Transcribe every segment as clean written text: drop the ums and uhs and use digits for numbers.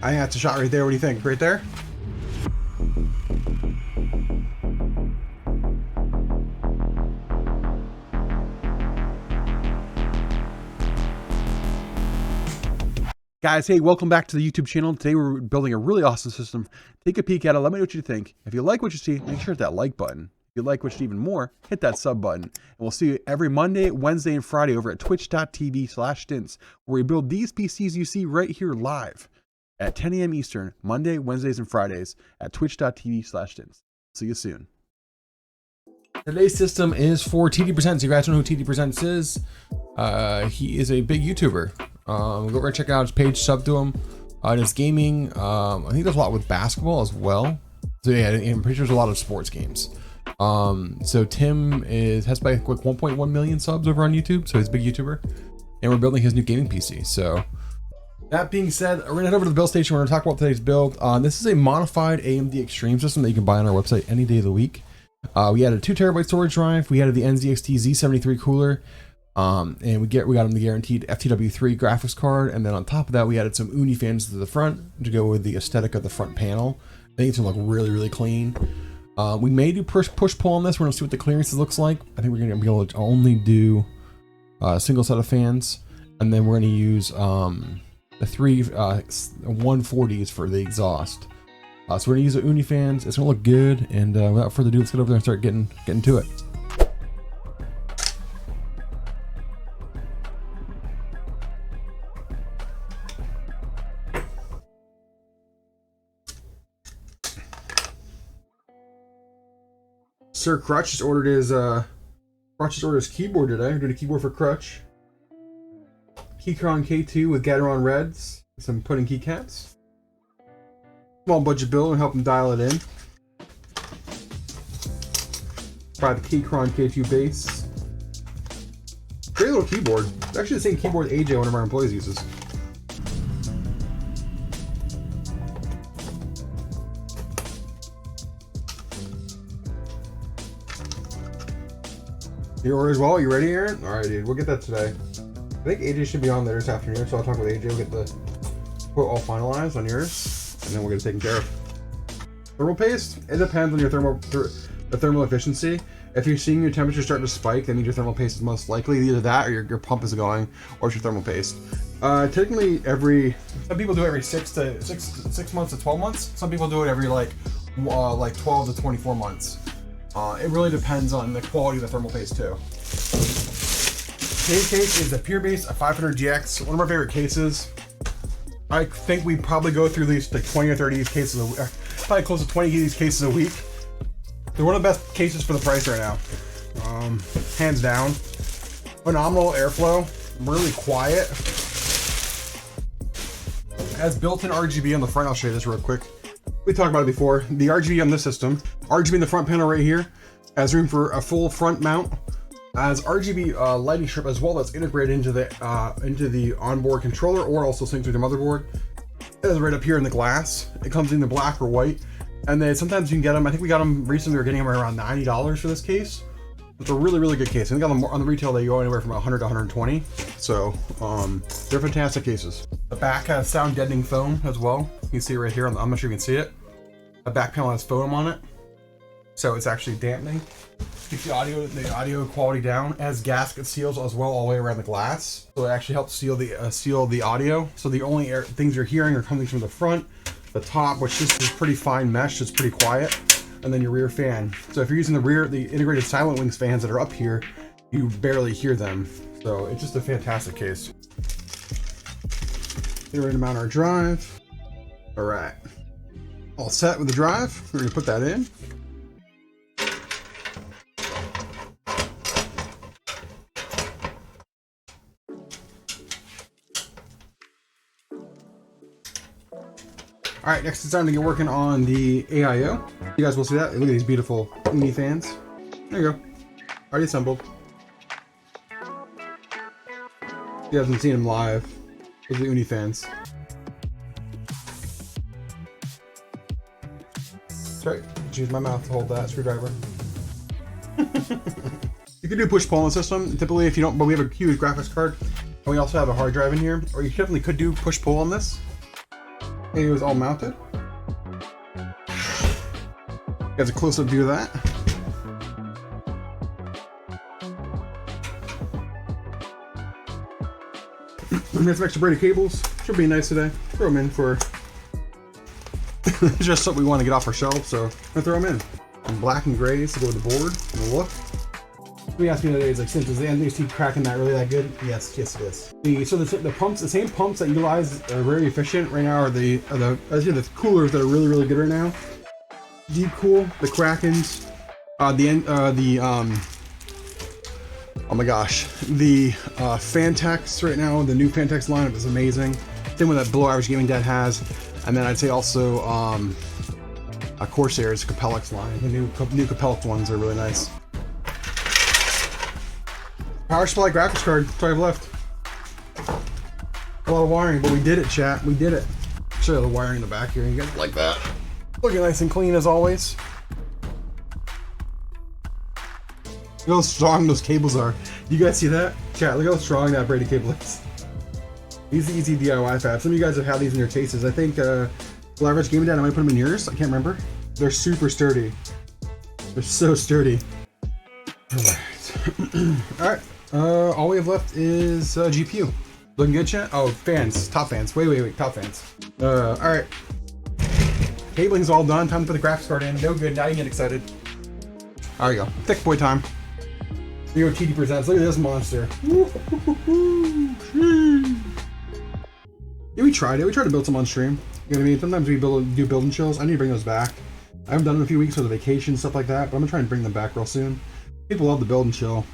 I think that's a shot right there. What do you think? Right there? Guys, hey, welcome back to the YouTube channel. Today we're building a really awesome system. Take a peek at it. Let me know what you think. If you like what you see, make sure to hit that like button. If you like what you see even more, hit that sub button. And we'll see you every Monday, Wednesday, and Friday over at twitch.tv/stints, where we build these PCs you see right here live at 10 a.m. Eastern, Monday, Wednesdays, and Fridays at twitch.tv/stints. See you soon. Today's system is for TD Presents. You guys know who TD Presents is. He is a big YouTuber. Go over and check out his page, sub to him. His gaming, I think there's a lot with basketball as well. So yeah, I'm pretty sure there's a lot of sports games. So Tim has like 1.1 million subs over on YouTube, so he's a big YouTuber. And we're building his new gaming PC. So that being said, we're gonna head over to the build station. We're gonna talk about today's build. This is a modified AMD Extreme system that you can buy on our website any day of the week. We added a 2 TB storage drive. We added the NZXT Z73 cooler. And we got him the guaranteed FTW3 graphics card, and then on top of that we added some Uni fans to the front to go with the aesthetic of the front panel. I think it's gonna look really clean. We may do push pull on this. We're gonna see what the clearances looks like. I think we're gonna be able to only do a single set of fans, and then we're gonna use the 3 140s for the exhaust. So we're gonna use the Uni fans. It's gonna look good, and without further ado, let's get over there and start getting to it. Sir Crutch just ordered his keyboard today. We're doing a keyboard for Crutch. Keychron K2 with Gateron Reds, some pudding keycaps. Small budget build and help him dial it in. Try the Keychron K2 base. Great little keyboard. It's actually the same keyboard AJ, one of our employees, uses. Your order as well? You ready, Aaron? Alright, dude. We'll get that today. I think AJ should be on there this afternoon, so I'll talk with AJ. We'll get the quote all finalized on yours, and then we'll get it taken care of. Thermal paste? It depends on your thermal efficiency. If you're seeing your temperature start to spike, that means your thermal paste is most likely either that or your pump is going, or it's your thermal paste. Typically, some people do it every 6 months to 12 months. Some people do it every like 12 to 24 months. It really depends on the quality of the thermal paste too. Today's case is the Pure Base 500GX, one of our favorite cases. I think we probably go through these like 20 or 30 of these cases, probably close to 20 of these cases a week. They're one of the best cases for the price right now. Hands down. Phenomenal airflow, really quiet. Has built-in RGB on the front. I'll show you this real quick. We talked about it before. The RGB on this system, RGB in the front panel right here, has room for a full front mount. Has RGB lighting strip as well that's integrated into the onboard controller, or also syncs with your motherboard. It is right up here in the glass. It comes in the black or white, and then sometimes you can get them. I think we got them recently. We were getting them around $90 for this case. It's a really good case. I think on the retail they go anywhere from 100 to 120. So they're fantastic cases. The back has sound deadening foam as well. You can see it right here. I'm not sure you can see it. The back panel has foam on it, so it's actually dampening. Keeps the audio quality down. It has gasket seals as well all the way around the glass, so it actually helps seal the audio. So the only things you're hearing are coming from the front, the top, which just is pretty fine mesh. It's pretty quiet, and then your rear fan. So if you're using the integrated Silent Wings fans that are up here, you barely hear them. So it's just a fantastic case. We're ready to mount our drive. All right. All set with the drive. We're gonna put that in. All right, next it's time to get working on the AIO. You guys will see that. Look at these beautiful Uni fans. There you go. Already assembled. You haven't seen them live. Those are the Uni fans. Sorry, use my mouth to hold that screwdriver. You can do push pull on the system. Typically, if you don't, but we have a huge graphics card, and we also have a hard drive in here. Or you definitely could do push pull on this. It was all mounted. Got a close-up view of that. We got some extra braided cables. Should be nice today. Throw them in for just something we want to get off our shelf, so I'm gonna throw them in. And black and grays to go with the board and the look. Somebody asked me the other day, it's like, Since is the NXT cracking that really that good? Yes, yes it is. So the pumps, the same pumps that utilize are very efficient right now are the coolers that are really good right now. Deep Cool, the Krakens, oh my gosh, the Fantex right now, the new Fantex lineup is amazing. Same with that Below Average Gaming Dad has. And then I'd say also Corsair's Capellix line. The new Capellix ones are really nice. Power supply graphics card, drive left. A lot of wiring, but we did it, chat. We did it. Show you the wiring in the back here. You guys like that? Looking nice and clean as always. Look how strong those cables are. You guys see that? Chat, look how strong that braided cable is. Easy DIY fab. Some of you guys have had these in your cases. I think Below Average Gaming Dad, I might put them in yours. I can't remember. They're super sturdy. They're so sturdy. Alright. All we have left is GPU. Looking good, chat? Oh, fans. Top fans. Wait. Top fans. Alright. Cabling's all done. Time to put the graphics card in. No good. Now you get excited. There you go. Thick boy time. Here we go, TD Presents. Look at this monster. Yeah, we tried it. We tried to build some on stream. You know what I mean? Sometimes we do build and chills. I need to bring those back. I haven't done them in a few weeks for the vacation, stuff like that, but I'm gonna try and bring them back real soon. People love the build and chill.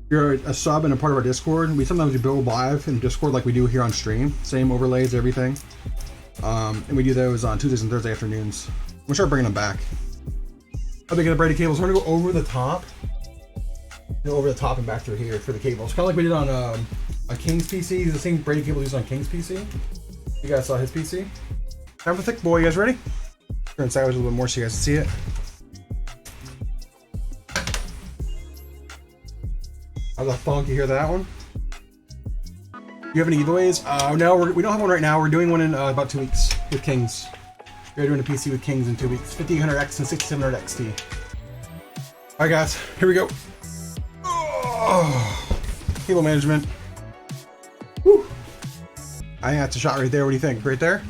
If you're a sub and a part of our Discord, we sometimes do build live in Discord like we do here on stream. Same overlays, everything. And we do those on Tuesdays and Thursday afternoons. I'm gonna start bringing them back. How big are the braided cables? We're gonna go over the top. Over the top and back through here for the cables. Kind of like we did on a King's PC. The same braided cable used on King's PC. You guys saw his PC. Time for thick boy. You guys ready? Turn sideways a little bit more so you guys can see it. How's that funk? You hear that one? You have any giveaways? No, we don't have one right now. We're doing one in about 2 weeks with Kings. We're doing a PC with Kings in 2 weeks. 5800X and 6700 XT. Alright guys, here we go. Oh, cable management. Woo. I think that's a shot right there. What do you think? Right there?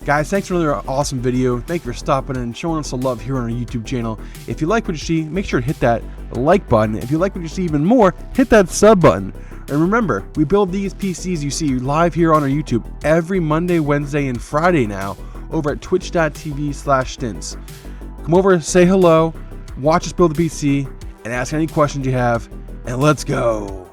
Guys, thanks for another awesome video. Thank you for stopping in and showing us some love here on our YouTube channel. If you like what you see, make sure to hit that like button. If you like what you see even more, hit that sub button. And remember, we build these PCs you see live here on our YouTube every Monday, Wednesday, and Friday now over at twitch.tv/stints. Come over, say hello, watch us build the PC, and ask any questions you have, and let's go.